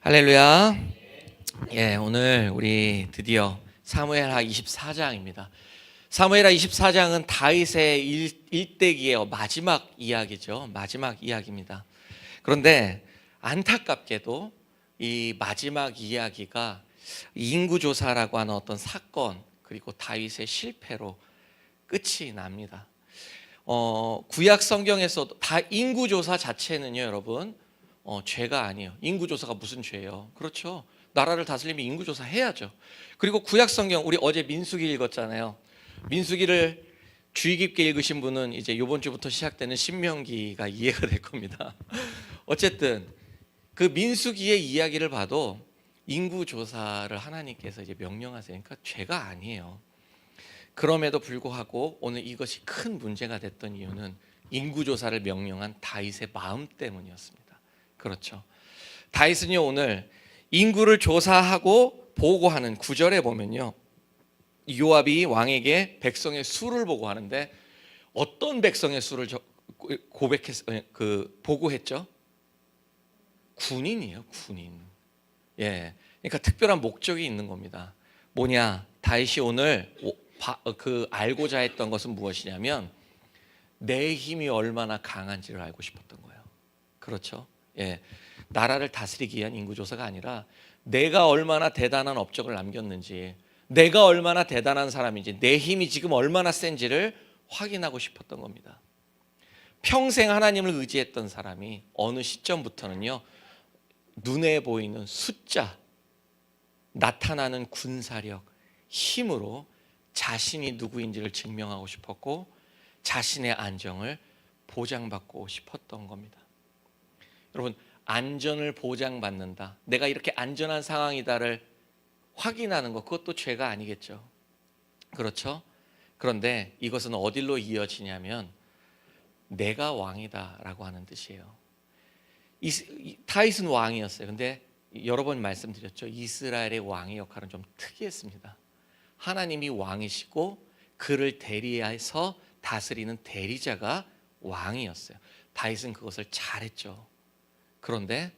할렐루야. 오늘 우리 드디어 사무엘하 24장입니다. 사무엘하 24장은 다윗의 일대기의 마지막 이야기죠. 마지막 이야기입니다. 그런데 안타깝게도 이 마지막 이야기가 인구조사라고 하는 어떤 사건 그리고 다윗의 실패로 끝이 납니다. 구약 성경에서도 다 인구조사 자체는요, 여러분, 죄가 아니에요. 인구조사가 무슨 죄예요? 그렇죠. 나라를 다스리면 인구조사 해야죠. 그리고 구약 성경 우리 어제 민수기 읽었잖아요. 민수기를 주의 깊게 읽으신 분은 이제 이번 주부터 시작되는 신명기가 이해가 될 겁니다. 어쨌든 그 민수기의 이야기를 봐도 인구조사를 하나님께서 이제 명령하세요. 그러니까 죄가 아니에요. 그럼에도 불구하고 오늘 이것이 큰 문제가 됐던 이유는 인구조사를 명령한 다윗의 마음 때문이었습니다. 그렇죠. 다윗은요, 오늘 인구를 조사하고 보고하는 9절에 보면요, 요압이 왕에게 백성의 수를 보고하는데 어떤 백성의 수를 보고했죠? 군인이에요, 군인. 그러니까 특별한 목적이 있는 겁니다. 뭐냐? 다윗이 오늘 알고자 했던 것은 무엇이냐면 내 힘이 얼마나 강한지를 알고 싶었던 거예요. 그렇죠? 나라를 다스리기 위한 인구조사가 아니라 내가 얼마나 대단한 업적을 남겼는지, 내가 얼마나 대단한 사람인지, 내 힘이 지금 얼마나 센지를 확인하고 싶었던 겁니다. 평생 하나님을 의지했던 사람이 어느 시점부터는요, 눈에 보이는 숫자, 나타나는 군사력, 힘으로 자신이 누구인지를 증명하고 싶었고 자신의 안정을 보장받고 싶었던 겁니다. 여러분, 안전을 보장받는다, 내가 이렇게 안전한 상황이다를 확인하는 것, 그것도 죄가 아니겠죠. 그렇죠? 그런데 이것은 어디로 이어지냐면 내가 왕이다라고 하는 뜻이에요. 다윗은 왕이었어요. 근데 여러 번 말씀드렸죠. 이스라엘의 왕의 역할은 좀 특이했습니다. 하나님이 왕이시고 그를 대리해서 다스리는 대리자가 왕이었어요. 다윗은 그것을 잘했죠. 그런데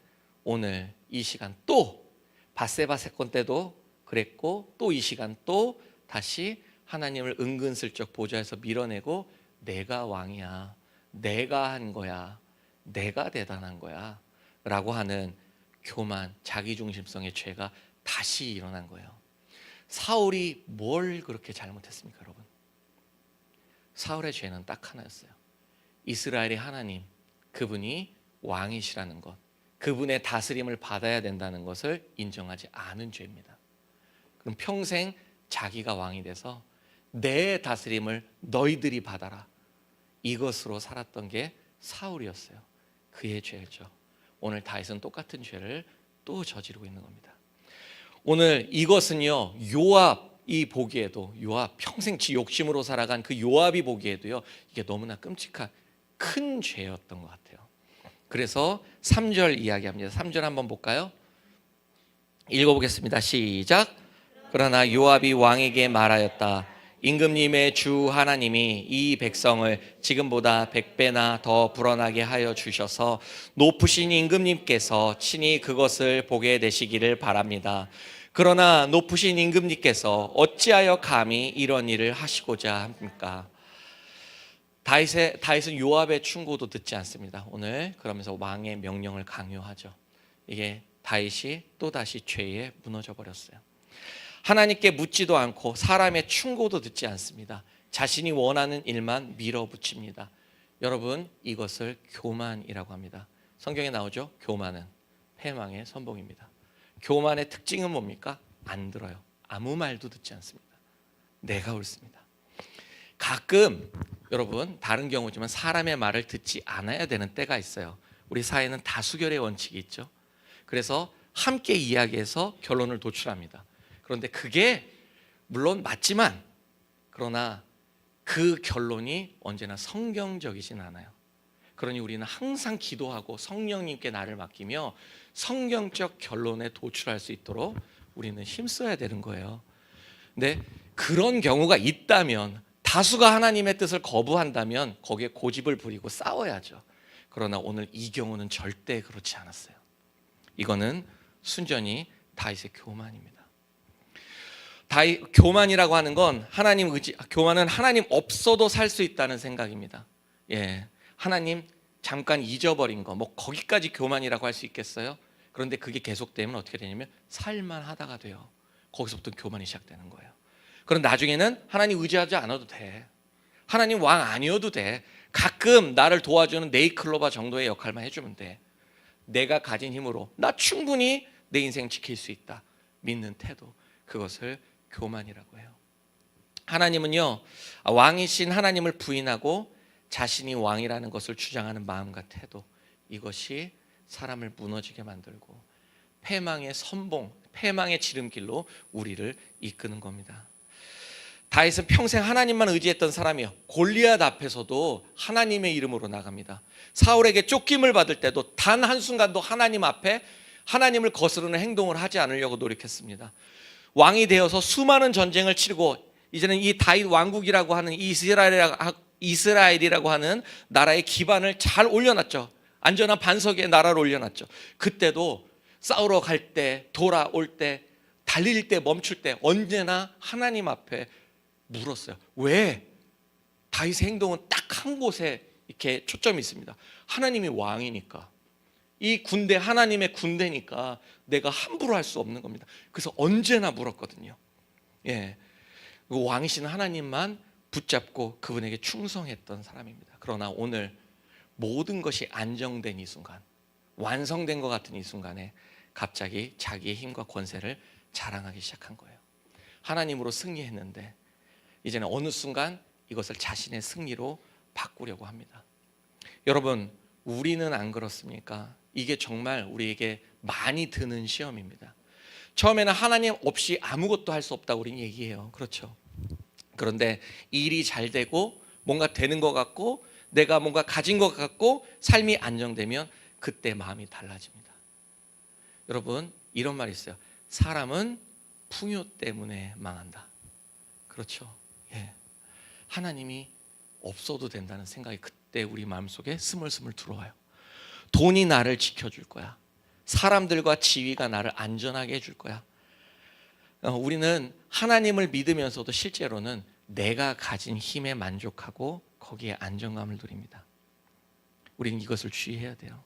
오늘 이 시간 또 밧세바 사건 때도 그랬고 또 이 시간 또 다시 하나님을 은근슬쩍 보좌에서 밀어내고 내가 왕이야, 내가 한 거야, 내가 대단한 거야 라고 하는 교만, 자기중심성의 죄가 다시 일어난 거예요. 사울이 뭘 그렇게 잘못했습니까, 여러분? 사울의 죄는 딱 하나였어요. 이스라엘의 하나님, 그분이 왕이시라는 것, 그분의 다스림을 받아야 된다는 것을 인정하지 않은 죄입니다. 그럼 평생 자기가 왕이 돼서 내 다스림을 너희들이 받아라, 이것으로 살았던 게 사울이었어요. 그의 죄죠. 오늘 다윗은 똑같은 죄를 또 저지르고 있는 겁니다. 오늘 이것은요, 요압이 보기에도, 요압 평생 지 욕심으로 살아간 그 요압이 보기에도요, 이게 너무나 끔찍한 큰 죄였던 것 같아요. 그래서 3절 이야기합니다. 3절 한번 볼까요? 읽어보겠습니다. 시작. 그러나 요압이 왕에게 말하였다. 임금님의 주 하나님이 이 백성을 지금보다 100배나 더 불어나게 하여 주셔서 높으신 임금님께서 친히 그것을 보게 되시기를 바랍니다. 그러나 높으신 임금님께서 어찌하여 감히 이런 일을 하시고자 합니까? 다윗은 요압의 충고도 듣지 않습니다. 오늘 그러면서 왕의 명령을 강요하죠. 이게 다윗이 또다시 죄에 무너져 버렸어요. 하나님께 묻지도 않고 사람의 충고도 듣지 않습니다. 자신이 원하는 일만 밀어붙입니다. 여러분, 이것을 교만이라고 합니다. 성경에 나오죠. 교만은 패망의 선봉입니다. 교만의 특징은 뭡니까? 안 들어요. 아무 말도 듣지 않습니다. 내가 옳습니다. 가끔 여러분, 다른 경우지만 사람의 말을 듣지 않아야 되는 때가 있어요. 우리 사회는 다수결의 원칙이 있죠. 그래서 함께 이야기해서 결론을 도출합니다. 그런데 그게 물론 맞지만, 그러나 그 결론이 언제나 성경적이진 않아요. 그러니 우리는 항상 기도하고 성령님께 나를 맡기며 성경적 결론에 도출할 수 있도록 우리는 힘써야 되는 거예요. 근데 그런 경우가 있다면, 다수가 하나님의 뜻을 거부한다면 거기에 고집을 부리고 싸워야죠. 그러나 오늘 이 경우는 절대 그렇지 않았어요. 이거는 순전히 다윗의 교만입니다. 교만이라고 하는 건 교만은 하나님 없어도 살 수 있다는 생각입니다. 예, 하나님 잠깐 잊어버린 거, 뭐 거기까지 교만이라고 할 수 있겠어요? 그런데 그게 계속되면 어떻게 되냐면 살만하다가 돼요. 거기서부터 교만이 시작되는 거예요. 그럼 나중에는 하나님 의지하지 않아도 돼. 하나님 왕 아니어도 돼. 가끔 나를 도와주는 네이클로바 정도의 역할만 해주면 돼. 내가 가진 힘으로 나 충분히 내 인생 지킬 수 있다 믿는 태도, 그것을 교만이라고 해요. 하나님은요, 왕이신 하나님을 부인하고 자신이 왕이라는 것을 주장하는 마음과 태도, 이것이 사람을 무너지게 만들고 패망의 선봉, 패망의 지름길로 우리를 이끄는 겁니다. 다윗은 평생 하나님만 의지했던 사람이요, 골리앗 앞에서도 하나님의 이름으로 나갑니다. 사울에게 쫓김을 받을 때도 단 한순간도 하나님 앞에 하나님을 거스르는 행동을 하지 않으려고 노력했습니다. 왕이 되어서 수많은 전쟁을 치르고 이제는 이 다윗 왕국이라고 하는 이스라엘이라고 하는 나라의 기반을 잘 올려놨죠. 안전한 반석의 나라를 올려놨죠. 그때도 싸우러 갈 때, 돌아올 때, 달릴 때, 멈출 때 언제나 하나님 앞에 물었어요. 왜? 다윗의 행동은 딱 한 곳에 이렇게 초점이 있습니다. 하나님이 왕이니까, 이 군대 하나님의 군대니까 내가 함부로 할 수 없는 겁니다. 그래서 언제나 물었거든요. 예, 왕이신 하나님만 붙잡고 그분에게 충성했던 사람입니다. 그러나 오늘 모든 것이 안정된 이 순간, 완성된 것 같은 이 순간에 갑자기 자기의 힘과 권세를 자랑하기 시작한 거예요. 하나님으로 승리했는데 이제는 어느 순간 이것을 자신의 승리로 바꾸려고 합니다. 여러분, 우리는 안 그렇습니까? 이게 정말 우리에게 많이 드는 시험입니다. 처음에는 하나님 없이 아무것도 할 수 없다고 우리는 얘기해요. 그렇죠? 그런데 일이 잘 되고 뭔가 되는 것 같고 내가 뭔가 가진 것 같고 삶이 안정되면 그때 마음이 달라집니다. 여러분, 이런 말이 있어요. 사람은 풍요 때문에 망한다. 그렇죠? 예. 하나님이 없어도 된다는 생각이 그때 우리 마음속에 스물스물 들어와요. 돈이 나를 지켜줄 거야. 사람들과 지위가 나를 안전하게 해줄 거야. 우리는 하나님을 믿으면서도 실제로는 내가 가진 힘에 만족하고 거기에 안정감을 누립니다. 우리는 이것을 주의해야 돼요.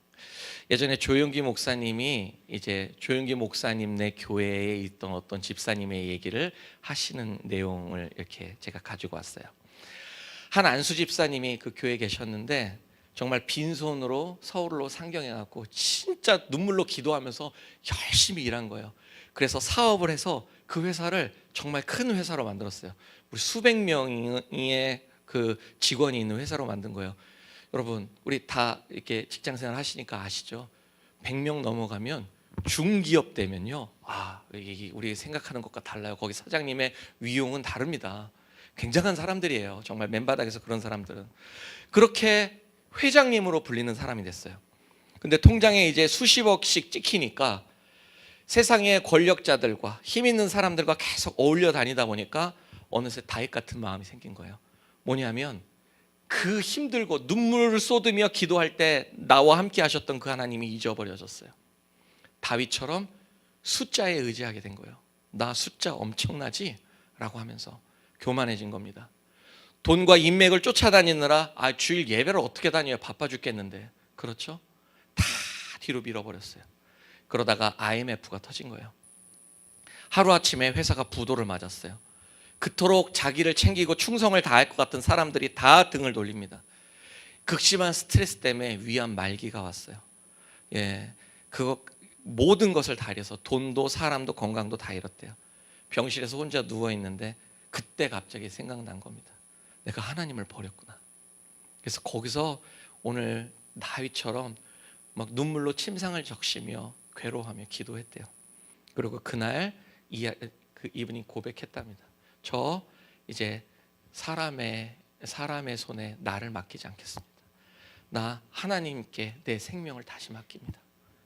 예전에 조용기 목사님이 조용기 목사님네 교회에 있던 어떤 집사님의 얘기를 하시는 내용을 이렇게 제가 가지고 왔어요. 한 안수 집사님이 그 교회에 계셨는데 정말 빈손으로 서울로 상경해 갖고 진짜 눈물로 기도하면서 열심히 일한 거예요. 그래서 사업을 해서 그 회사를 정말 큰 회사로 만들었어요. 우리 수백 명의 그 직원이 있는 회사로 만든 거예요. 여러분, 우리 다 이렇게 직장생활 하시니까 아시죠? 100명 넘어가면 중기업 되면요, 우리 생각하는 것과 달라요. 거기 사장님의 위용은 다릅니다. 굉장한 사람들이에요. 정말 맨바닥에서 그런 사람들은 그렇게 회장님으로 불리는 사람이 됐어요. 근데 통장에 이제 수십억씩 찍히니까 세상의 권력자들과 힘 있는 사람들과 계속 어울려 다니다 보니까 어느새 다윗 같은 마음이 생긴 거예요. 뭐냐면 그 힘들고 눈물을 쏟으며 기도할 때 나와 함께 하셨던 그 하나님이 잊어버려졌어요. 다윗처럼 숫자에 의지하게 된 거예요. 나 숫자 엄청나지? 라고 하면서 교만해진 겁니다. 돈과 인맥을 쫓아다니느라 주일 예배를 어떻게 다녀요? 바빠 죽겠는데. 그렇죠? 다 뒤로 밀어버렸어요. 그러다가 IMF가 터진 거예요. 하루아침에 회사가 부도를 맞았어요. 그토록 자기를 챙기고 충성을 다할 것 같은 사람들이 다 등을 돌립니다. 극심한 스트레스 때문에 위암 말기가 왔어요. 예, 그거 모든 것을 다 잃어서 돈도 사람도 건강도 다 잃었대요. 병실에서 혼자 누워 있는데 그때 갑자기 생각난 겁니다. 내가 하나님을 버렸구나. 그래서 거기서 오늘 다윗처럼 막 눈물로 침상을 적시며 괴로워하며 기도했대요. 그리고 그날 이분이 고백했답니다. 저 이제 사람의 손에 나를 맡기지 않겠습니다. 나 하나님께 내 생명을 다시 맡깁니다.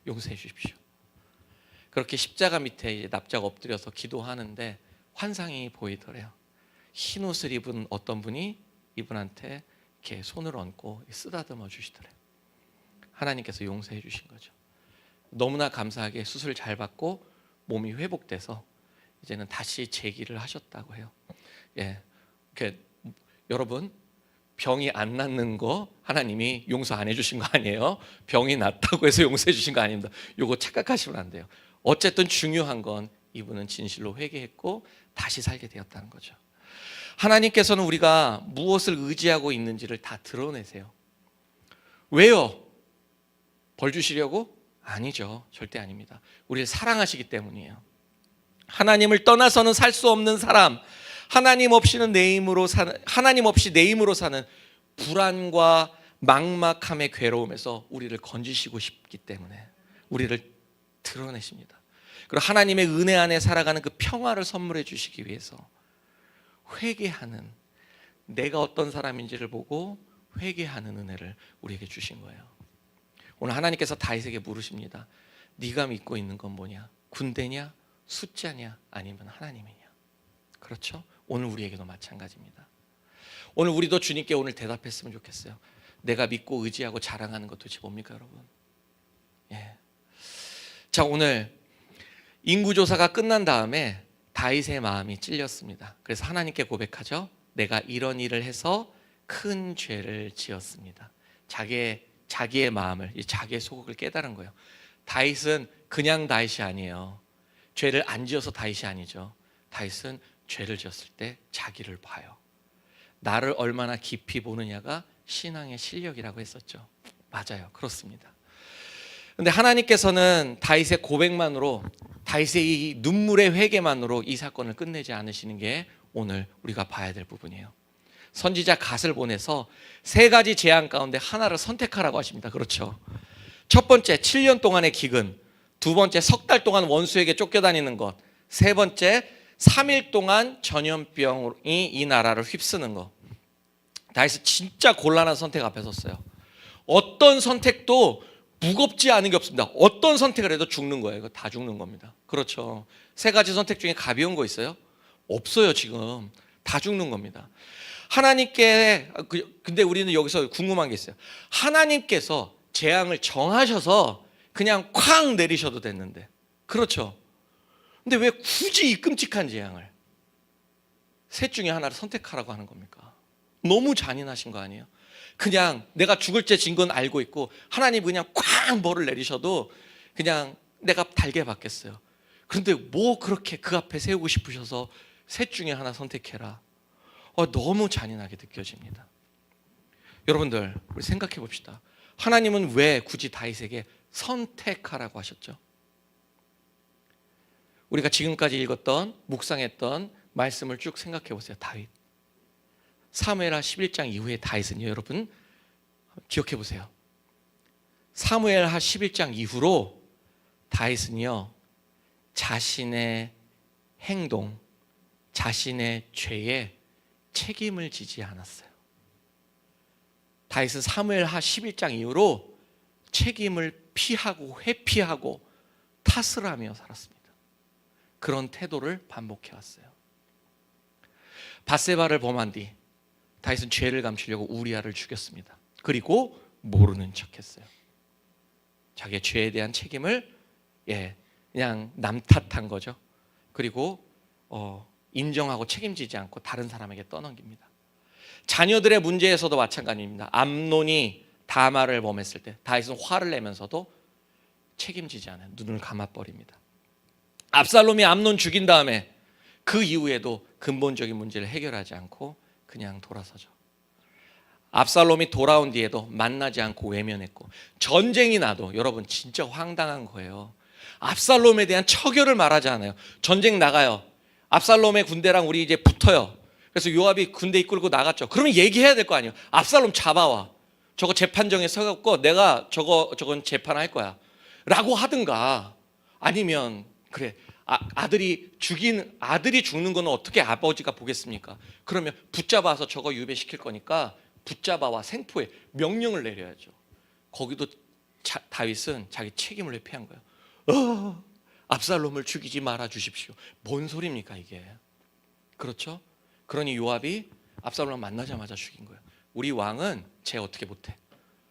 용서해 주십시오. 그렇게 십자가 밑에 이제 납작 엎드려서 기도하는데 환상이 보이더래요. 흰 옷을 입은 어떤 분이 이분한테 이렇게 손을 얹고 쓰다듬어 주시더래요. 하나님께서 용서해 주신 거죠. 너무나 감사하게 수술 잘 받고 몸이 회복돼서 이제는 다시 재기를 하셨다고 해요. 예, 여러분, 병이 안 낫는 거 하나님이 용서 안 해주신 거 아니에요? 병이 낫다고 해서 용서해 주신 거 아닙니다. 요거 착각하시면 안 돼요. 어쨌든 중요한 건 이분은 진실로 회개했고 다시 살게 되었다는 거죠. 하나님께서는 우리가 무엇을 의지하고 있는지를 다 드러내세요. 왜요? 벌 주시려고? 아니죠. 절대 아닙니다. 우리를 사랑하시기 때문이에요. 하나님을 떠나서는 살 수 없는 사람, 하나님 없이 내 힘으로 사는 불안과 막막함의 괴로움에서 우리를 건지시고 싶기 때문에 우리를 드러내십니다. 그리고 하나님의 은혜 안에 살아가는 그 평화를 선물해 주시기 위해서 회개하는, 내가 어떤 사람인지를 보고 회개하는 은혜를 우리에게 주신 거예요. 오늘 하나님께서 다윗에게 물으십니다. 네가 믿고 있는 건 뭐냐? 군대냐? 숫자냐? 아니면 하나님이냐? 그렇죠? 오늘 우리에게도 마찬가지입니다. 오늘 우리도 주님께 오늘 대답했으면 좋겠어요. 내가 믿고 의지하고 자랑하는 것 도대체 뭡니까, 여러분? 예. 자, 오늘 인구조사가 끝난 다음에 다윗의 마음이 찔렸습니다. 그래서 하나님께 고백하죠. 내가 이런 일을 해서 큰 죄를 지었습니다. 자기의 마음을, 자기의 소극을 깨달은 거예요. 다윗은 그냥 다윗이 아니에요. 죄를 안 지어서 다윗이 아니죠. 다윗은 죄를 지었을 때 자기를 봐요. 나를 얼마나 깊이 보느냐가 신앙의 실력이라고 했었죠. 맞아요. 그렇습니다. 그런데 하나님께서는 다윗의 고백만으로, 다윗의 이 눈물의 회개만으로 이 사건을 끝내지 않으시는 게 오늘 우리가 봐야 될 부분이에요. 선지자 갓을 보내서 세 가지 재앙 가운데 하나를 선택하라고 하십니다. 그렇죠? 첫 번째, 7년 동안의 기근. 두 번째, 석 달 동안 원수에게 쫓겨다니는 것. 세 번째, 3일 동안 전염병이 이 나라를 휩쓰는 것. 다윗은 진짜 곤란한 선택 앞에 섰어요. 어떤 선택도 무겁지 않은 게 없습니다. 어떤 선택을 해도 죽는 거예요. 이거 다 죽는 겁니다. 그렇죠? 세 가지 선택 중에 가벼운 거 있어요? 없어요. 지금 다 죽는 겁니다. 근데 우리는 여기서 궁금한 게 있어요. 하나님께서 재앙을 정하셔서 그냥 쾅 내리셔도 됐는데, 그렇죠? 근데 왜 굳이 이 끔찍한 재앙을 셋 중에 하나를 선택하라고 하는 겁니까? 너무 잔인하신 거 아니에요? 그냥 내가 죽을 죄 진 건 알고 있고 하나님 그냥 쾅 벌을 내리셔도 그냥 내가 달게 받겠어요. 그런데 뭐 그렇게 그 앞에 세우고 싶으셔서 셋 중에 하나 선택해라. 너무 잔인하게 느껴집니다. 여러분들, 우리 생각해 봅시다. 하나님은 왜 굳이 다윗에게 선택하라고 하셨죠? 우리가 지금까지 읽었던, 묵상했던 말씀을 쭉 생각해 보세요. 다윗, 사무엘하 11장 이후에 다윗은요, 여러분 기억해 보세요. 사무엘하 11장 이후로 다윗은요, 자신의 행동, 자신의 죄에 책임을 지지 않았어요. 다윗은 사무엘하 11장 이후로 책임을 피하고 회피하고 탓을 하며 살았습니다. 그런 태도를 반복해 왔어요. 밧세바를 범한 뒤 다윗은 죄를 감추려고 우리아를 죽였습니다. 그리고 모르는 척했어요. 자기의 죄에 대한 책임을 그냥 남 탓한 거죠. 그리고 인정하고 책임지지 않고 다른 사람에게 떠넘깁니다. 자녀들의 문제에서도 마찬가지입니다. 암논이 다말을 범했을 때 다윗은 화를 내면서도 책임지지 않아요. 눈을 감아버립니다. 압살롬이 암논 죽인 다음에 그 이후에도 근본적인 문제를 해결하지 않고 그냥 돌아서죠. 압살롬이 돌아온 뒤에도 만나지 않고 외면했고, 전쟁이 나도 여러분 진짜 황당한 거예요. 압살롬에 대한 처결을 말하지 않아요. 전쟁 나가요. 압살롬의 군대랑 우리 이제 붙어요. 그래서 요압이 군대 이끌고 나갔죠. 그러면 얘기해야 될 거 아니에요. 압살롬 잡아와. 저거 재판정에 서갖고 내가 저건 재판할 거야. 라고 하든가, 아니면 그래, 아들이 죽는 거는 어떻게 아버지가 보겠습니까? 그러면 붙잡아서 저거 유배시킬 거니까 붙잡아와 생포해 명령을 내려야죠. 거기도 다윗은 자기 책임을 회피한 거예요. 압살롬을 죽이지 말아 주십시오. 뭔 소리입니까 이게? 그렇죠? 그러니 요압이 압살롬 만나자마자 죽인 거예요. 우리 왕은 쟤 어떻게 못해?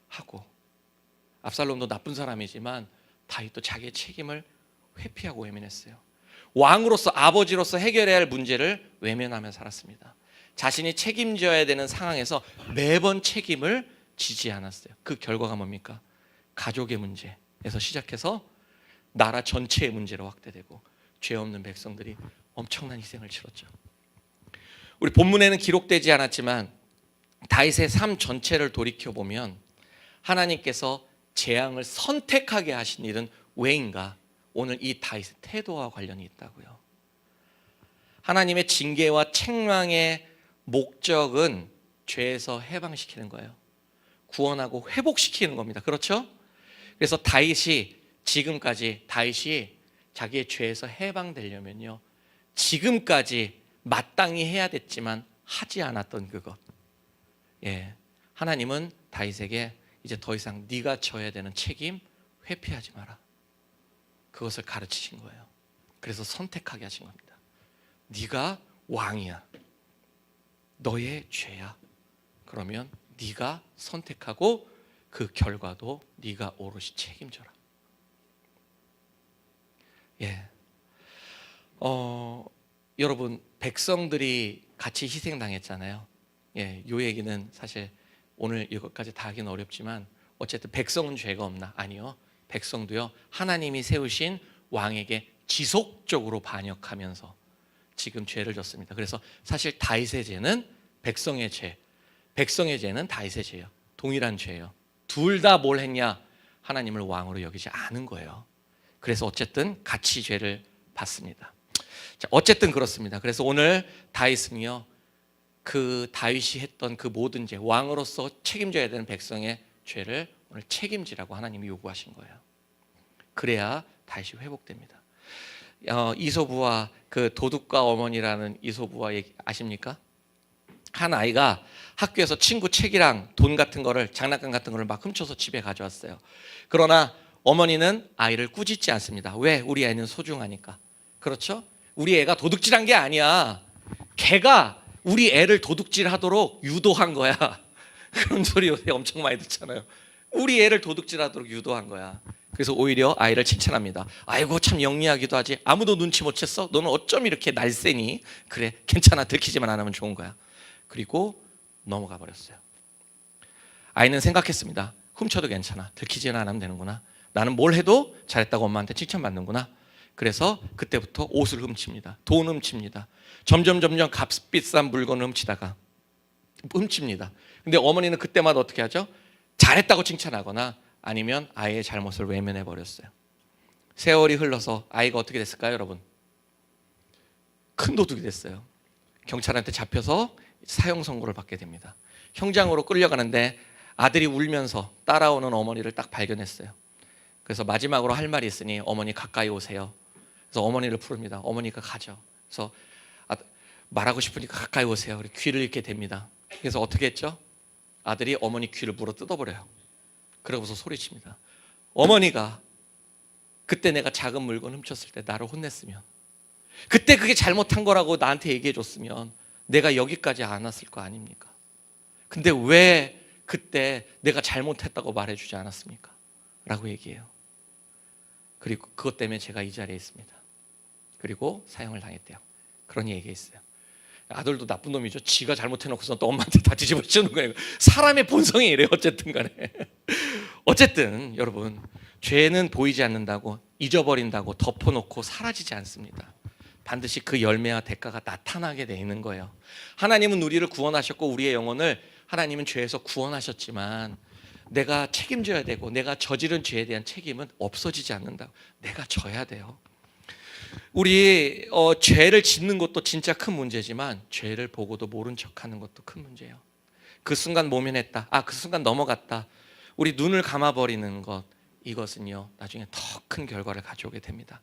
하고, 압살롬도 나쁜 사람이지만 다윗도 자기의 책임을 회피하고 외면했어요. 왕으로서, 아버지로서 해결해야 할 문제를 외면하며 살았습니다. 자신이 책임져야 되는 상황에서 매번 책임을 지지 않았어요. 그 결과가 뭡니까? 가족의 문제에서 시작해서 나라 전체의 문제로 확대되고 죄 없는 백성들이 엄청난 희생을 치렀죠. 우리 본문에는 기록되지 않았지만 다윗의 삶 전체를 돌이켜보면 하나님께서 재앙을 선택하게 하신 일은 왜인가? 오늘 이 다윗의 태도와 관련이 있다고요. 하나님의 징계와 책망의 목적은 죄에서 해방시키는 거예요. 구원하고 회복시키는 겁니다. 그렇죠? 그래서 지금까지 다윗이 자기의 죄에서 해방되려면요, 지금까지 마땅히 해야 됐지만 하지 않았던 그것, 하나님은 다윗에게 이제 더 이상 네가 져야 되는 책임 회피하지 마라, 그것을 가르치신 거예요. 그래서 선택하게 하신 겁니다. 네가 왕이야, 너의 죄야. 그러면 네가 선택하고 그 결과도 네가 오롯이 책임져라. 여러분, 백성들이 같이 희생당했잖아요. 이 얘기는 사실 오늘 이것까지 다 하기는 어렵지만 어쨌든 백성은 죄가 없나? 아니요. 백성도요, 하나님이 세우신 왕에게 지속적으로 반역하면서 지금 죄를 졌습니다. 그래서 사실 다윗의 죄는 백성의 죄, 백성의 죄는 다윗의 죄예요. 동일한 죄예요. 둘 다 뭘 했냐? 하나님을 왕으로 여기지 않은 거예요. 그래서 어쨌든 같이 죄를 받습니다. 자, 어쨌든 그렇습니다. 그래서 오늘 다윗은요, 그 다윗이 했던 그 모든 죄, 왕으로서 책임져야 되는 백성의 죄를 오늘 책임지라고 하나님이 요구하신 거예요. 그래야 다윗이 회복됩니다. 이소부와 그 도둑과 어머니라는 이소부와 얘기 아십니까? 한 아이가 학교에서 친구 책이랑 돈 같은 거를, 장난감 같은 거를 막 훔쳐서 집에 가져왔어요. 그러나 어머니는 아이를 꾸짖지 않습니다. 왜? 우리 애는 소중하니까. 그렇죠? 우리 애가 도둑질한 게 아니야. 걔가 우리 애를 도둑질하도록 유도한 거야. 그런 소리 요새 엄청 많이 듣잖아요. 우리 애를 도둑질하도록 유도한 거야. 그래서 오히려 아이를 칭찬합니다. 아이고, 참 영리하기도 하지. 아무도 눈치 못 챘어? 너는 어쩜 이렇게 날쌘니? 그래, 괜찮아. 들키지만 안 하면 좋은 거야. 그리고 넘어가 버렸어요. 아이는 생각했습니다. 훔쳐도 괜찮아. 들키지는 않으면 되는구나. 나는 뭘 해도 잘했다고 엄마한테 칭찬받는구나. 그래서 그때부터 옷을 훔칩니다. 돈 훔칩니다. 점점 값비싼 물건을 훔칩니다. 근데 어머니는 그때마다 어떻게 하죠? 잘했다고 칭찬하거나 아니면 아이의 잘못을 외면해 버렸어요. 세월이 흘러서 아이가 어떻게 됐을까요, 여러분? 큰 도둑이 됐어요. 경찰한테 잡혀서 사형 선고를 받게 됩니다. 형장으로 끌려가는데 아들이 울면서 따라오는 어머니를 딱 발견했어요. 그래서 마지막으로 할 말이 있으니 어머니 가까이 오세요. 그래서 어머니를 부릅니다. 어머니가 가죠. 그래서 말하고 싶으니까 가까이 오세요. 귀를 이렇게 댑니다. 그래서 어떻게 했죠? 아들이 어머니 귀를 물어 뜯어버려요. 그러고서 소리칩니다. 어머니가 그때 내가 작은 물건 훔쳤을 때 나를 혼냈으면, 그때 그게 잘못한 거라고 나한테 얘기해 줬으면 내가 여기까지 안 왔을 거 아닙니까? 근데 왜 그때 내가 잘못했다고 말해주지 않았습니까? 라고 얘기해요. 그리고 그것 때문에 제가 이 자리에 있습니다. 그리고 사형을 당했대요. 그런 얘기했어요. 아들도 나쁜 놈이죠. 지가 잘못해놓고서 또 엄마한테 다 뒤집어 씌우는 거예요. 사람의 본성이 이래요. 어쨌든 간에. 어쨌든 여러분, 죄는 보이지 않는다고, 잊어버린다고 덮어놓고 사라지지 않습니다. 반드시 그 열매와 대가가 나타나게 돼 있는 거예요. 하나님은 우리를 구원하셨고 우리의 영혼을 하나님은 죄에서 구원하셨지만 내가 책임져야 되고 내가 저지른 죄에 대한 책임은 없어지지 않는다고. 내가 져야 돼요. 우리 죄를 짓는 것도 진짜 큰 문제지만 죄를 보고도 모른 척하는 것도 큰 문제예요. 그 순간 모면했다. 그 순간 넘어갔다. 우리 눈을 감아버리는 것, 이것은요 나중에 더 큰 결과를 가져오게 됩니다.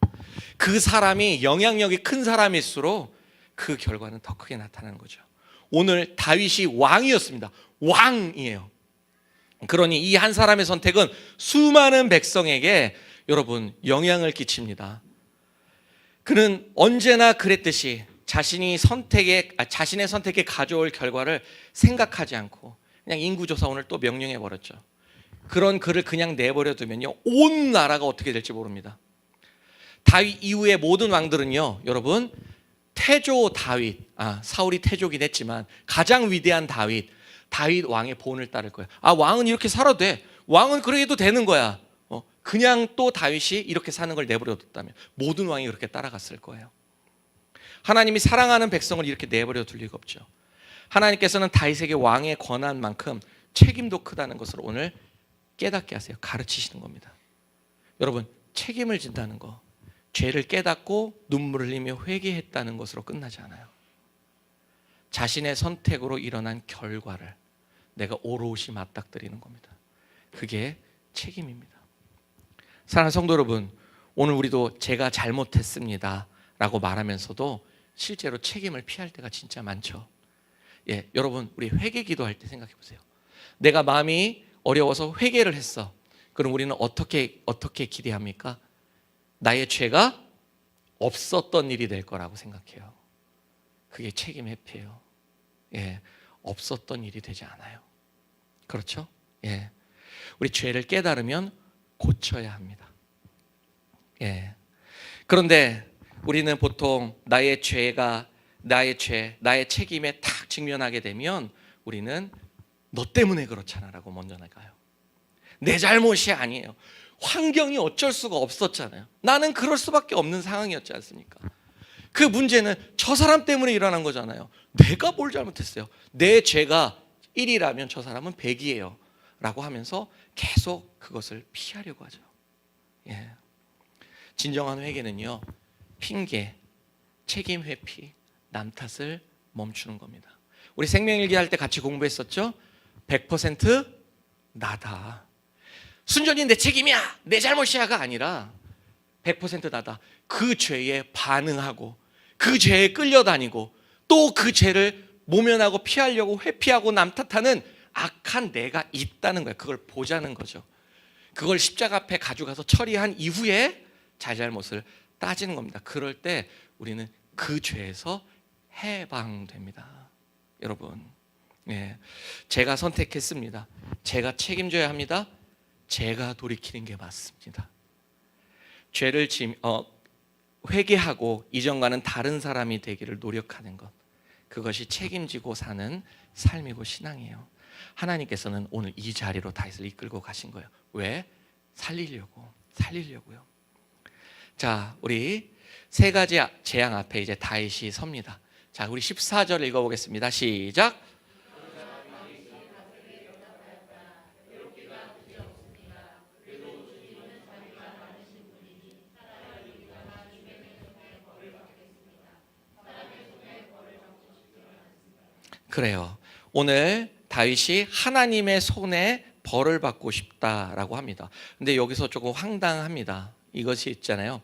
그 사람이 영향력이 큰 사람일수록 그 결과는 더 크게 나타나는 거죠. 오늘 다윗이 왕이었습니다. 왕이에요. 그러니 이 한 사람의 선택은 수많은 백성에게 여러분 영향을 끼칩니다. 그는 언제나 그랬듯이 자신의 선택에 가져올 결과를 생각하지 않고 그냥 인구조사 오늘 또 명령해 버렸죠. 그런 그를 그냥 내버려 두면요, 온 나라가 어떻게 될지 모릅니다. 다윗 이후의 모든 왕들은요, 여러분, 태조 다윗, 사울이 태조긴 했지만 가장 위대한 다윗 왕의 본을 따를 거예요. 왕은 이렇게 살아도 돼. 왕은 그래도 되는 거야. 그냥 또 다윗이 이렇게 사는 걸 내버려 뒀다면 모든 왕이 그렇게 따라갔을 거예요. 하나님이 사랑하는 백성을 이렇게 내버려 둘 리가 없죠. 하나님께서는 다윗에게 왕의 권한만큼 책임도 크다는 것을 오늘 깨닫게 하세요. 가르치시는 겁니다. 여러분, 책임을 진다는 거, 죄를 깨닫고 눈물을 흘리며 회개했다는 것으로 끝나지 않아요. 자신의 선택으로 일어난 결과를 내가 오롯이 맞닥뜨리는 겁니다. 그게 책임입니다. 사랑하는 성도 여러분, 오늘 우리도 제가 잘못했습니다 라고 말하면서도 실제로 책임을 피할 때가 진짜 많죠. 여러분, 우리 회개 기도할 때 생각해 보세요. 내가 마음이 어려워서 회개를 했어. 그럼 우리는 어떻게 기대합니까? 나의 죄가 없었던 일이 될 거라고 생각해요. 그게 책임 회피예요. 없었던 일이 되지 않아요. 그렇죠? 우리 죄를 깨달으면 고쳐야 합니다. 그런데 우리는 보통 나의 책임에 탁 직면하게 되면 우리는 너 때문에 그렇잖아 라고 먼저 나가요. 내 잘못이 아니에요. 환경이 어쩔 수가 없었잖아요. 나는 그럴 수밖에 없는 상황이었지 않습니까? 그 문제는 저 사람 때문에 일어난 거잖아요. 내가 뭘 잘못했어요? 내 죄가 1이라면 저 사람은 100이에요 라고 하면서 계속 그것을 피하려고 하죠. 진정한 회개는요, 핑계, 책임 회피, 남 탓을 멈추는 겁니다. 우리 생명일기 할 때 같이 공부했었죠? 100% 나다. 순전히 내 책임이야, 내 잘못이야가 아니라 100% 나다. 그 죄에 반응하고 그 죄에 끌려다니고 또 그 죄를 모면하고 피하려고 회피하고 남 탓하는 악한 내가 있다는 거예요. 그걸 보자는 거죠. 그걸 십자가 앞에 가져가서 처리한 이후에 잘잘못을 따지는 겁니다. 그럴 때 우리는 그 죄에서 해방됩니다. 여러분, 제가 선택했습니다. 제가 책임져야 합니다. 제가 돌이키는 게 맞습니다. 죄를 회개하고 이전과는 다른 사람이 되기를 노력하는 것, 그것이 책임지고 사는 삶이고 신앙이에요. 하나님께서는 오늘 이 자리로 다윗을 이끌고 가신 거예요. 왜? 살리려고요. 자, 우리 세 가지 재앙 앞에 이제 다윗이 섭니다. 자, 우리 14절 읽어보겠습니다. 시작. 그래요. 오늘 다윗이 하나님의 손에 벌을 받고 싶다라고 합니다. 근데 여기서 조금 황당합니다. 이것이 있잖아요.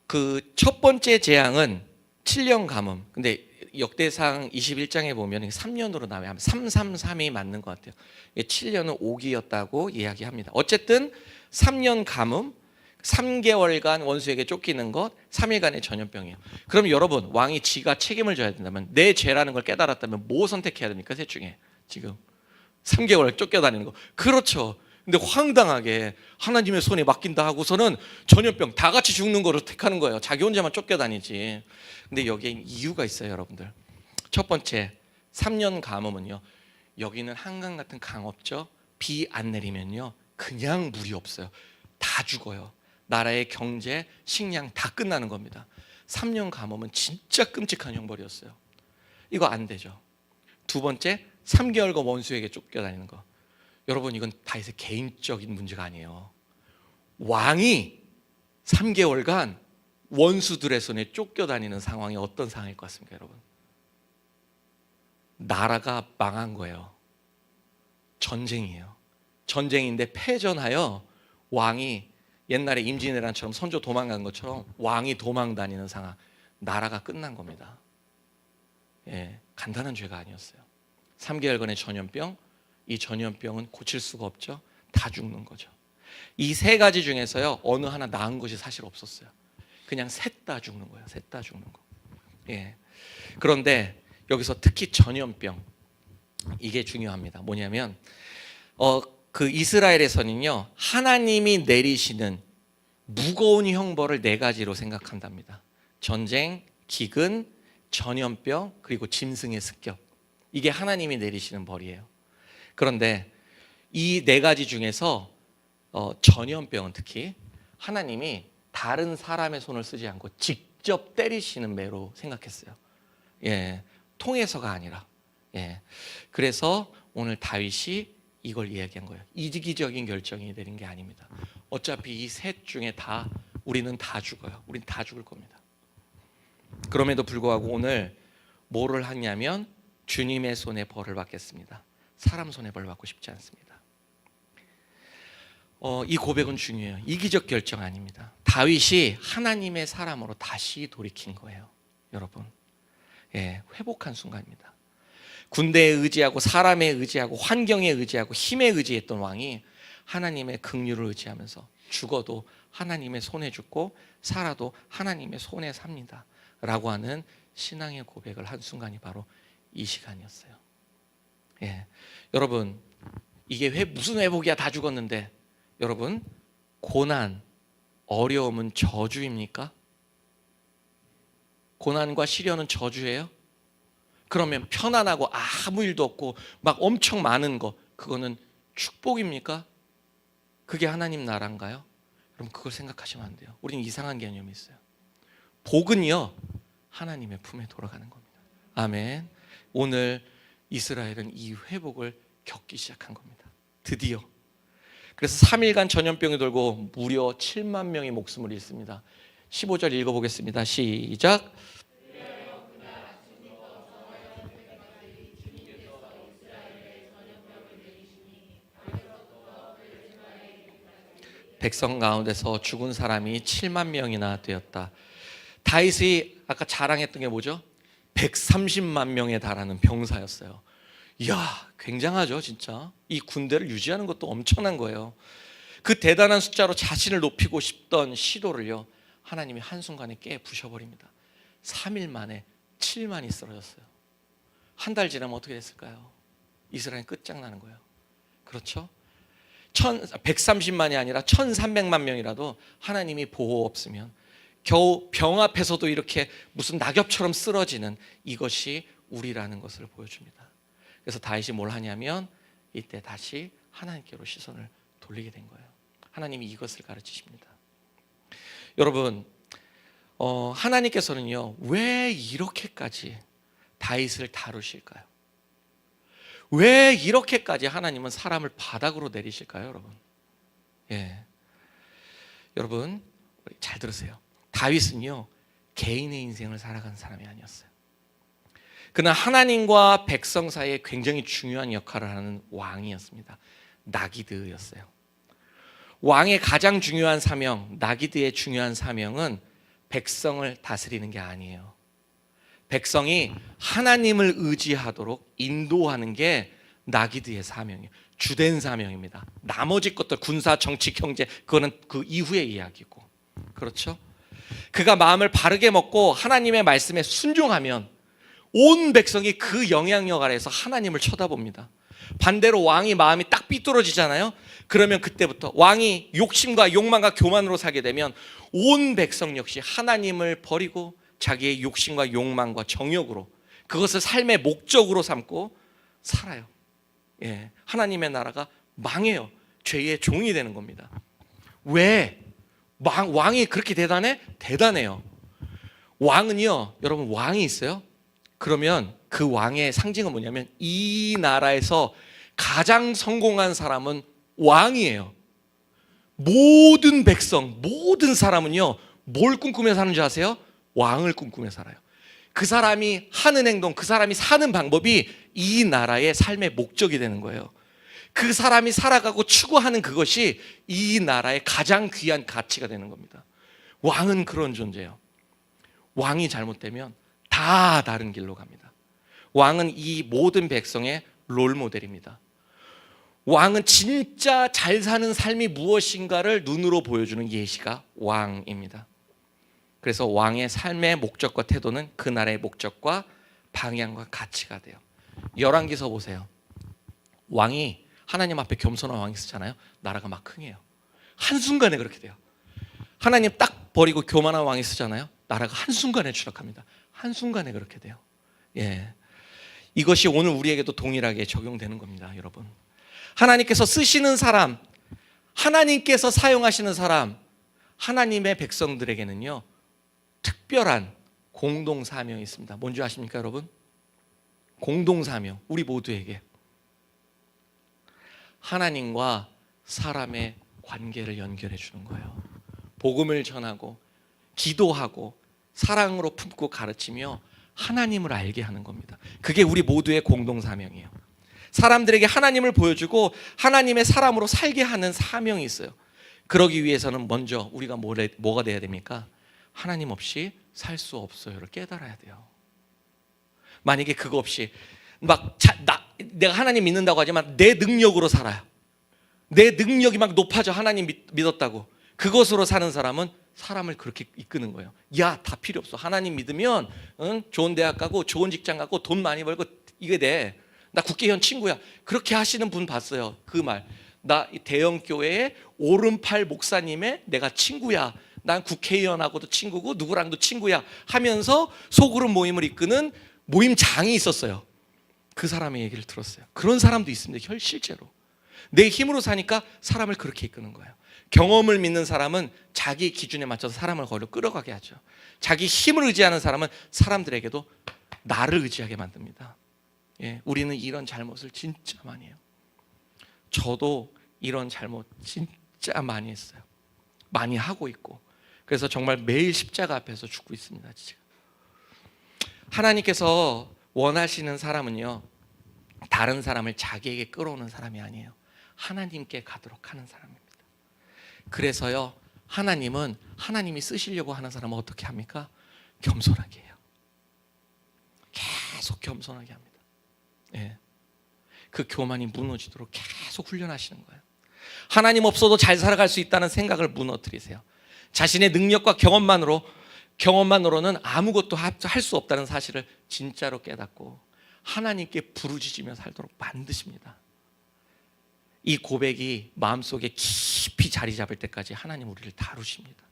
그 첫 번째 재앙은 7년 가뭄. 근데 역대상 21장에 보면 3년으로 나와요. 333이 맞는 것 같아요. 7년은 오기였다고 이야기합니다. 어쨌든 3년 가뭄, 3개월간 원수에게 쫓기는 것, 3일간의 전염병이에요. 그럼 여러분, 왕이 지가 책임을 져야 된다면, 내 죄라는 걸 깨달았다면 뭐 선택해야 됩니까? 셋 중에 지금 3개월 쫓겨다니는 거. 그렇죠. 근데 황당하게 하나님의 손에 맡긴다 하고서는 전염병 다 같이 죽는 거를 택하는 거예요. 자기 혼자만 쫓겨다니지. 근데 여기에 이유가 있어요, 여러분들. 첫 번째, 3년 가뭄은요, 여기는 한강 같은 강 없죠. 비 안 내리면요, 그냥 물이 없어요. 다 죽어요. 나라의 경제, 식량 다 끝나는 겁니다. 3년 가뭄은 진짜 끔찍한 형벌이었어요. 이거 안 되죠. 두 번째, 3개월간 원수에게 쫓겨다니는 거. 여러분, 이건 다윗의 개인적인 문제가 아니에요. 왕이 3개월간 원수들의 손에 쫓겨다니는 상황이 어떤 상황일 것 같습니까, 여러분? 나라가 망한 거예요. 전쟁이에요. 전쟁인데 패전하여 왕이 옛날에 임진왜란처럼 선조 도망간 것처럼 왕이 도망 다니는 상황. 나라가 끝난 겁니다. 간단한 죄가 아니었어요. 3개월간의 전염병, 이 전염병은 고칠 수가 없죠. 다 죽는 거죠. 이 세 가지 중에서요, 어느 하나 나은 것이 사실 없었어요. 그냥 셋 다 죽는 거예요. 셋 다 죽는 거. 그런데 여기서 특히 전염병, 이게 중요합니다. 뭐냐면 그 이스라엘에서는요, 하나님이 내리시는 무거운 형벌을 네 가지로 생각한답니다. 전쟁, 기근, 전염병, 그리고 짐승의 습격. 이게 하나님이 내리시는 벌이에요. 그런데 이 네 가지 중에서 전염병은 특히 하나님이 다른 사람의 손을 쓰지 않고 직접 때리시는 매로 생각했어요. 예, 통해서가 아니라. 예, 그래서 오늘 다윗이 이걸 이야기한 거예요. 이기적인 결정이 내린 게 아닙니다. 어차피 이 셋 중에 다 우리는 다 죽어요. 우린 다 죽을 겁니다. 그럼에도 불구하고 오늘 뭐를 하냐면 주님의 손에 벌을 받겠습니다. 사람 손에 벌 받고 싶지 않습니다. 이 고백은 중요해요. 이기적 결정 아닙니다. 다윗이 하나님의 사람으로 다시 돌이킨 거예요. 여러분, 예, 회복한 순간입니다. 군대에 의지하고 사람에 의지하고 환경에 의지하고 힘에 의지했던 왕이 하나님의 긍휼을 의지하면서 죽어도 하나님의 손에 죽고 살아도 하나님의 손에 삽니다 라고 하는 신앙의 고백을 한 순간이 바로 이 시간이었어요. 예, 여러분, 이게 무슨 회복이야? 다 죽었는데. 여러분, 고난, 어려움은 저주입니까? 고난과 시련은 저주예요? 그러면 편안하고 아무 일도 없고 막 엄청 많은 거, 그거는 축복입니까? 그게 하나님 나라인가요? 여러분, 그걸 생각하시면 안 돼요. 우리는 이상한 개념이 있어요. 복은요, 하나님의 품에 돌아가는 겁니다. 아멘. 오늘 이스라엘은 이 회복을 겪기 시작한 겁니다. 드디어. 그래서 3일간 전염병이 돌고 무려 7만 명이 목숨을 잃습니다. 15절 읽어보겠습니다. 시작. 백성 가운데서 죽은 사람이 7만 명이나 되었다. 다윗이 아까 자랑했던 게 뭐죠? 130만 명에 달하는 병사였어요. 이야, 굉장하죠, 진짜. 이 군대를 유지하는 것도 엄청난 거예요. 그 대단한 숫자로 자신을 높이고 싶던 시도를요, 하나님이 한순간에 깨 부셔버립니다. 3일 만에 7만이 쓰러졌어요. 한 달 지나면 어떻게 됐을까요? 이스라엘 끝장나는 거예요. 그렇죠? 130만이 아니라 1300만 명이라도 하나님이 보호 없으면 겨우 병 앞에서도 이렇게 무슨 낙엽처럼 쓰러지는 이것이 우리라는 것을 보여줍니다. 그래서 다윗이 뭘 하냐면 이때 다시 하나님께로 시선을 돌리게 된 거예요. 하나님이 이것을 가르치십니다. 여러분, 하나님께서는요, 왜 이렇게까지 다윗을 다루실까요? 왜 이렇게까지 하나님은 사람을 바닥으로 내리실까요, 여러분? 예, 여러분 잘 들으세요. 다윗은요, 개인의 인생을 살아간 사람이 아니었어요. 그는 하나님과 백성 사이에 굉장히 중요한 역할을 하는 왕이었습니다. 나기드였어요. 왕의 가장 중요한 사명, 나기드의 중요한 사명은 백성을 다스리는 게 아니에요. 백성이 하나님을 의지하도록 인도하는 게 나기드의 사명이에요. 주된 사명입니다. 나머지 것들, 군사, 정치, 경제, 그거는 그 이후의 이야기고. 그렇죠? 그가 마음을 바르게 먹고 하나님의 말씀에 순종하면 온 백성이 그 영향력 아래에서 하나님을 쳐다봅니다. 반대로 왕이 마음이 딱 삐뚤어지잖아요. 그러면 그때부터 왕이 욕심과 욕망과 교만으로 살게 되면 온 백성 역시 하나님을 버리고 자기의 욕심과 욕망과 정욕으로 그것을 삶의 목적으로 삼고 살아요. 예, 하나님의 나라가 망해요. 죄의 종이 되는 겁니다. 왜? 왕이 그렇게 대단해? 대단해요. 왕은요, 여러분, 왕이 있어요? 그러면 그 왕의 상징은 뭐냐면 이 나라에서 가장 성공한 사람은 왕이에요. 모든 백성, 모든 사람은요, 뭘 꿈꾸며 사는지 아세요? 왕을 꿈꾸며 살아요. 그 사람이 하는 행동, 그 사람이 사는 방법이 이 나라의 삶의 목적이 되는 거예요. 그 사람이 살아가고 추구하는 그것이 이 나라의 가장 귀한 가치가 되는 겁니다. 왕은 그런 존재예요. 왕이 잘못되면 다 다른 길로 갑니다. 왕은 이 모든 백성의 롤모델입니다. 왕은 진짜 잘 사는 삶이 무엇인가를 눈으로 보여주는 예시가 왕입니다. 그래서 왕의 삶의 목적과 태도는 그 나라의 목적과 방향과 가치가 돼요. 열왕기서 보세요. 왕이 하나님 앞에 겸손한 왕이 쓰잖아요. 나라가 막 흥해요. 한순간에 그렇게 돼요. 하나님 딱 버리고 교만한 왕이 쓰잖아요. 나라가 한순간에 추락합니다. 한순간에 그렇게 돼요. 예. 이것이 오늘 우리에게도 동일하게 적용되는 겁니다, 여러분. 하나님께서 쓰시는 사람, 하나님께서 사용하시는 사람, 하나님의 백성들에게는요, 특별한 공동 사명이 있습니다. 뭔지 아십니까, 여러분? 공동 사명, 우리 모두에게. 하나님과 사람의 관계를 연결해 주는 거예요. 복음을 전하고 기도하고 사랑으로 품고 가르치며 하나님을 알게 하는 겁니다. 그게 우리 모두의 공동 사명이에요. 사람들에게 하나님을 보여주고 하나님의 사람으로 살게 하는 사명이 있어요. 그러기 위해서는 먼저 우리가 뭐가 돼야 됩니까? 하나님 없이 살 수 없어요를 깨달아야 돼요. 만약에 그거 없이 내가 하나님 믿는다고 하지만 내 능력으로 살아요. 내 능력이 막 높아져 하나님 믿었다고. 그것으로 사는 사람은 사람을 그렇게 이끄는 거예요. 야, 다 필요 없어. 하나님 믿으면 좋은 대학 가고 좋은 직장 가고 돈 많이 벌고 이게 돼. 나 국회의원 친구야. 그렇게 하시는 분 봤어요. 그 말. 나 대형 교회의 오른팔 목사님의 내가 친구야. 난 국회의원하고도 친구고 누구랑도 친구야 하면서 소그룹 모임을 이끄는 모임장이 있었어요. 그 사람의 얘기를 들었어요. 그런 사람도 있습니다. 실제로. 내 힘으로 사니까 사람을 그렇게 이끄는 거예요. 경험을 믿는 사람은 자기 기준에 맞춰서 사람을 거기로 끌어가게 하죠. 자기 힘을 의지하는 사람은 사람들에게도 나를 의지하게 만듭니다. 예, 우리는 이런 잘못을 진짜 많이 해요. 저도 이런 잘못 진짜 많이 했어요. 많이 하고 있고. 그래서 정말 매일 십자가 앞에서 죽고 있습니다. 지금. 하나님께서 원하시는 사람은요, 다른 사람을 자기에게 끌어오는 사람이 아니에요. 하나님께 가도록 하는 사람입니다. 그래서요, 하나님은 하나님이 쓰시려고 하는 사람은 어떻게 합니까? 겸손하게 해요. 계속 겸손하게 합니다. 예. 그 교만이 무너지도록 계속 훈련하시는 거예요. 하나님 없어도 잘 살아갈 수 있다는 생각을 무너뜨리세요. 자신의 능력과 경험만으로는 아무것도 할 수 없다는 사실을 진짜로 깨닫고 하나님께 부르짖으며 살도록 만드십니다. 이 고백이 마음속에 깊이 자리 잡을 때까지 하나님 우리를 다루십니다.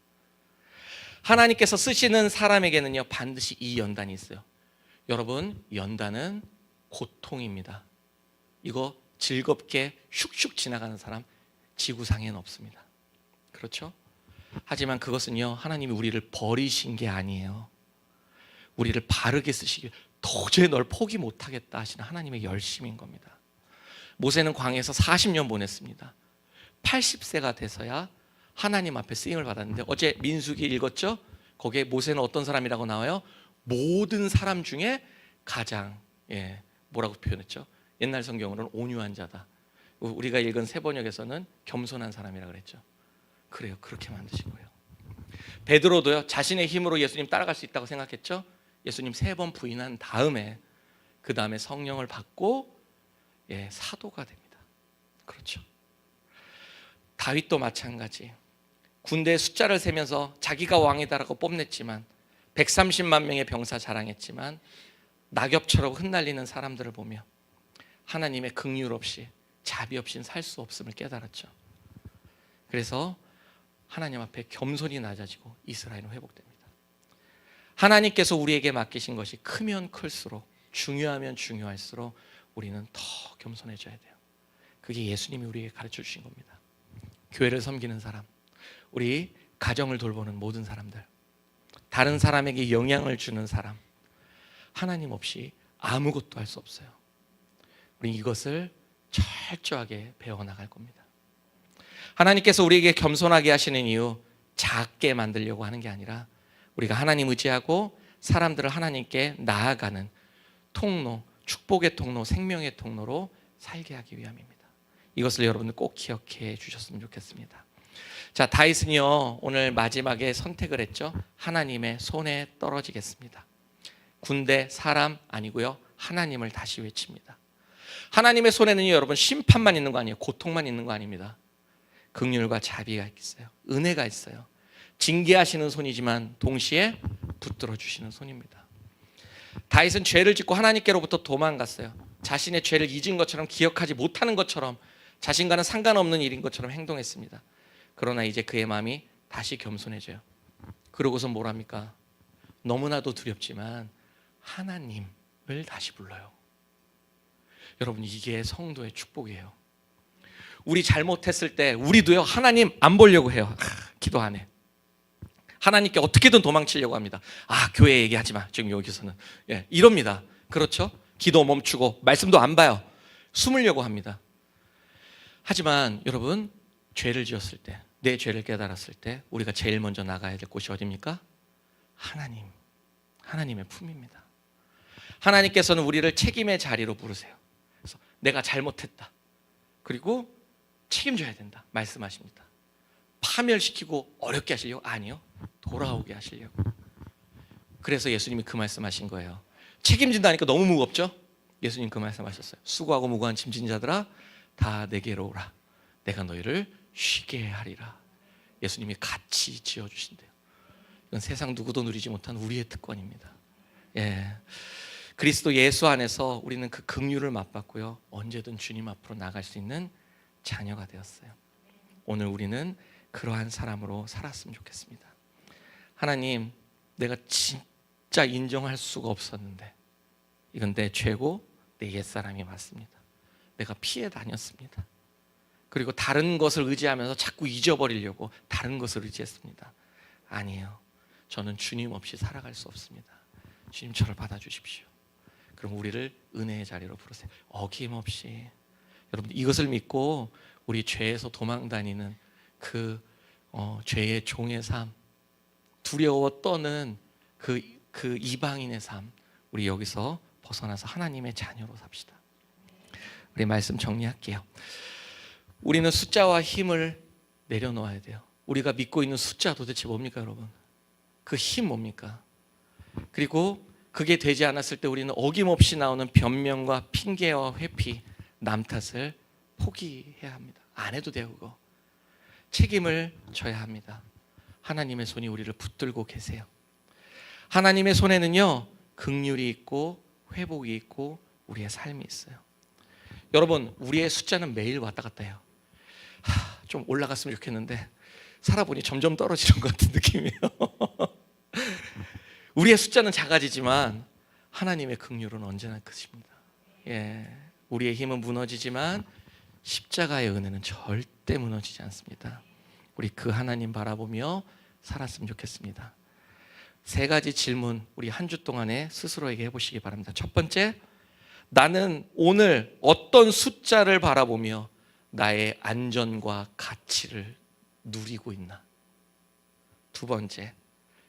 하나님께서 쓰시는 사람에게는요, 반드시 이 연단이 있어요. 여러분, 연단은 고통입니다. 이거 즐겁게 슉슉 지나가는 사람 지구상에는 없습니다. 그렇죠? 하지만 그것은요, 하나님이 우리를 버리신 게 아니에요. 우리를 바르게 쓰시기, 도저히 널 포기 못하겠다 하시는 하나님의 열심인 겁니다. 모세는 광야에서 40년 보냈습니다. 80세가 돼서야 하나님 앞에 쓰임을 받았는데, 어제 민수기 읽었죠? 거기에 모세는 어떤 사람이라고 나와요? 모든 사람 중에 가장, 뭐라고 표현했죠? 옛날 성경으로는 온유한 자다. 우리가 읽은 세번역에서는 겸손한 사람이라고 그랬죠. 그래요. 그렇게 만드신 거예요. 베드로도요, 자신의 힘으로 예수님 따라갈 수 있다고 생각했죠. 예수님 3번 부인한 다음에 그 다음에 성령을 받고 사도가 됩니다. 그렇죠. 다윗도 마찬가지. 군대의 숫자를 세면서 자기가 왕이다라고 뽐냈지만 130만 명의 병사 자랑했지만 낙엽처럼 흩날리는 사람들을 보며 하나님의 긍휼 없이 자비 없이는 살 수 없음을 깨달았죠. 그래서 하나님 앞에 겸손히 낮아지고 이스라엘은 회복됩니다. 하나님께서 우리에게 맡기신 것이 크면 클수록, 중요하면 중요할수록 우리는 더 겸손해져야 돼요. 그게 예수님이 우리에게 가르쳐 주신 겁니다. 교회를 섬기는 사람, 우리 가정을 돌보는 모든 사람들, 다른 사람에게 영향을 주는 사람, 하나님 없이 아무것도 할 수 없어요. 우리 이것을 철저하게 배워나갈 겁니다. 하나님께서 우리에게 겸손하게 하시는 이유, 작게 만들려고 하는 게 아니라 우리가 하나님 의지하고 사람들을 하나님께 나아가는 통로, 축복의 통로, 생명의 통로로 살게 하기 위함입니다. 이것을 여러분들 꼭 기억해 주셨으면 좋겠습니다. 자, 다윗은요, 오늘 마지막에 선택을 했죠. 하나님의 손에 떨어지겠습니다. 군대, 사람 아니고요, 하나님을 다시 외칩니다. 하나님의 손에는요, 여러분, 심판만 있는 거 아니에요. 고통만 있는 거 아닙니다. 긍휼과 자비가 있어요. 은혜가 있어요. 징계하시는 손이지만 동시에 붙들어 주시는 손입니다. 다윗은 죄를 짓고 하나님께로부터 도망갔어요. 자신의 죄를 잊은 것처럼, 기억하지 못하는 것처럼 자신과는 상관없는 일인 것처럼 행동했습니다. 그러나 이제 그의 마음이 다시 겸손해져요. 그러고서 뭘 합니까? 너무나도 두렵지만 하나님을 다시 불러요. 여러분, 이게 성도의 축복이에요. 우리 잘못했을 때 우리도요, 하나님 안 보려고 해요. 기도 안 해. 하나님께 어떻게든 도망치려고 합니다. 교회 얘기하지 마. 지금 여기서는 이럽니다. 그렇죠? 기도 멈추고 말씀도 안 봐요. 숨으려고 합니다. 하지만 여러분, 죄를 지었을 때, 내 죄를 깨달았을 때 우리가 제일 먼저 나가야 될 곳이 어디입니까? 하나님의 품입니다. 하나님께서는 우리를 책임의 자리로 부르세요. 그래서 내가 잘못했다, 그리고 책임져야 된다 말씀하십니다. 파멸시키고 어렵게 하시려고? 아니요, 돌아오게 하시려고. 그래서 예수님이 그 말씀하신 거예요. 책임진다니까 너무 무겁죠? 예수님 그 말씀하셨어요. 수고하고 무거운 짐진 자들아 다 내게로 오라. 내가 너희를 쉬게 하리라. 예수님이 같이 지어주신대요. 이건 세상 누구도 누리지 못한 우리의 특권입니다. 그리스도 예수 안에서 우리는 그 긍휼을 맛봤고요, 언제든 주님 앞으로 나갈 수 있는 자녀가 되었어요. 오늘 우리는 그러한 사람으로 살았으면 좋겠습니다. 하나님, 내가 진짜 인정할 수가 없었는데 이건 내 죄고 내 옛사람이 맞습니다. 내가 피해 다녔습니다. 그리고 다른 것을 의지하면서 자꾸 잊어버리려고 다른 것을 의지했습니다. 아니에요. 저는 주님 없이 살아갈 수 없습니다. 주님 저를 받아주십시오. 그럼 우리를 은혜의 자리로 부르세요. 어김없이. 여러분, 이것을 믿고 우리 죄에서 도망다니는 그 죄의 종의 삶, 두려워 떠는 그 이방인의 삶, 우리 여기서 벗어나서 하나님의 자녀로 삽시다. 우리 말씀 정리할게요. 우리는 숫자와 힘을 내려놓아야 돼요. 우리가 믿고 있는 숫자 도대체 뭡니까, 여러분? 그 힘 뭡니까? 그리고 그게 되지 않았을 때 우리는 어김없이 나오는 변명과 핑계와 회피, 남 탓을 포기해야 합니다. 안 해도 돼요. 그거 책임을 져야 합니다. 하나님의 손이 우리를 붙들고 계세요. 하나님의 손에는요, 긍휼이 있고 회복이 있고 우리의 삶이 있어요. 여러분, 우리의 숫자는 매일 왔다 갔다 해요. 좀 올라갔으면 좋겠는데 살아보니 점점 떨어지는 것 같은 느낌이에요. 우리의 숫자는 작아지지만 하나님의 긍휼은 언제나 크십니다. 우리의 힘은 무너지지만 십자가의 은혜는 절대 무너지지 않습니다. 우리 그 하나님 바라보며 살았으면 좋겠습니다. 3가지 질문 우리 한 주 동안에 스스로에게 해보시기 바랍니다. 첫 번째, 나는 오늘 어떤 숫자를 바라보며 나의 안전과 가치를 누리고 있나? 두 번째,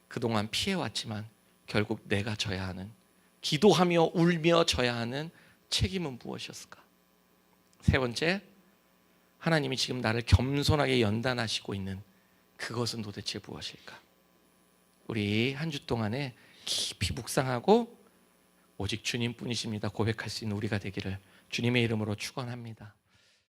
그동안 피해왔지만 결국 내가 져야 하는, 기도하며 울며 져야 하는 책임은 무엇이었을까? 세 번째, 하나님이 지금 나를 겸손하게 연단하시고 있는 그것은 도대체 무엇일까? 우리 한 주 동안에 깊이 묵상하고 오직 주님뿐이십니다 고백할 수 있는 우리가 되기를 주님의 이름으로 축원합니다.